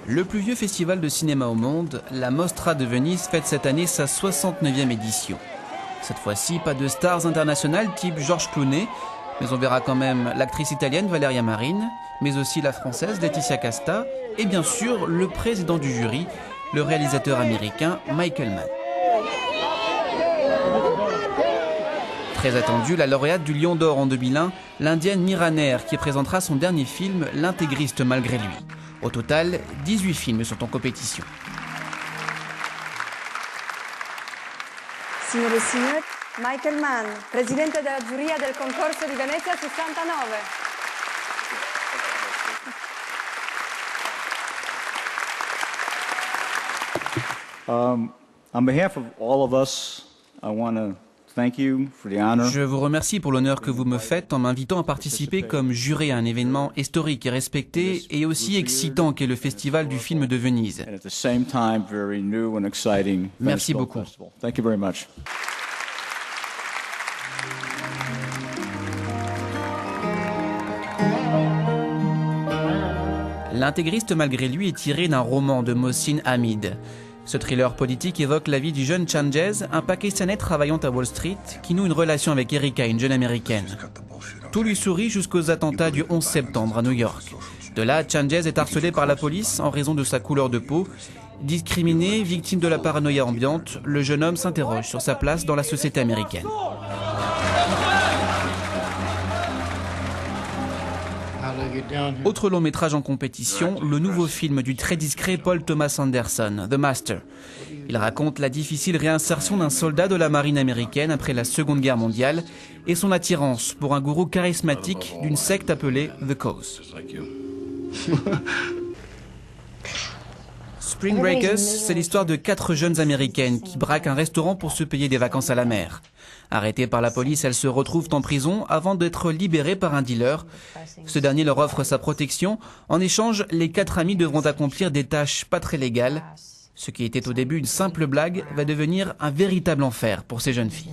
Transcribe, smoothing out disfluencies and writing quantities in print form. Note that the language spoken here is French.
Le plus vieux festival de cinéma au monde, la Mostra de Venise fête cette année sa 69e édition. Cette fois-ci, pas de stars internationales type George Clooney, mais on verra quand même l'actrice italienne Valeria Marin, mais aussi la française Laetitia Casta et bien sûr le président du jury, le réalisateur américain Michael Mann. Très attendue, la lauréate du Lion d'Or en 2001, l'indienne Mira Nair, qui présentera son dernier film, L'intégriste malgré lui. Au total, 18 films sont en compétition. Signore e signori, Michael Mann, presidente della giuria del concorso di Venezia 69. On behalf of all of us, I want to thank you for the honor. Je vous remercie pour l'honneur que vous me faites en m'invitant à participer comme juré à un événement historique et respecté et aussi excitant qu'est le Festival du film de Venise. And at the same time, very new and exciting Merci festival. beaucoup. Thank you very much. L'intégriste malgré lui est tiré d'un roman de Mohsin Hamid. Ce thriller politique évoque la vie du jeune Changes, un Pakistanais travaillant à Wall Street, qui noue une relation avec Erika, une jeune américaine. Tout lui sourit jusqu'aux attentats du 11 septembre à New York. De là, Changes est harcelé par la police en raison de sa couleur de peau. Discriminé, victime de la paranoïa ambiante, le jeune homme s'interroge sur sa place dans la société américaine. Autre long métrage en compétition, le nouveau film du très discret Paul Thomas Anderson, The Master. Il raconte la difficile réinsertion d'un soldat de la marine américaine après la Seconde Guerre mondiale et son attirance pour un gourou charismatique d'une secte appelée The Cause. Spring Breakers, c'est l'histoire de 4 jeunes américaines qui braquent un restaurant pour se payer des vacances à la mer. Arrêtées par la police, elles se retrouvent en prison avant d'être libérées par un dealer. Ce dernier leur offre sa protection. En échange, les 4 amis devront accomplir des tâches pas très légales. Ce qui était au début une simple blague va devenir un véritable enfer pour ces jeunes filles.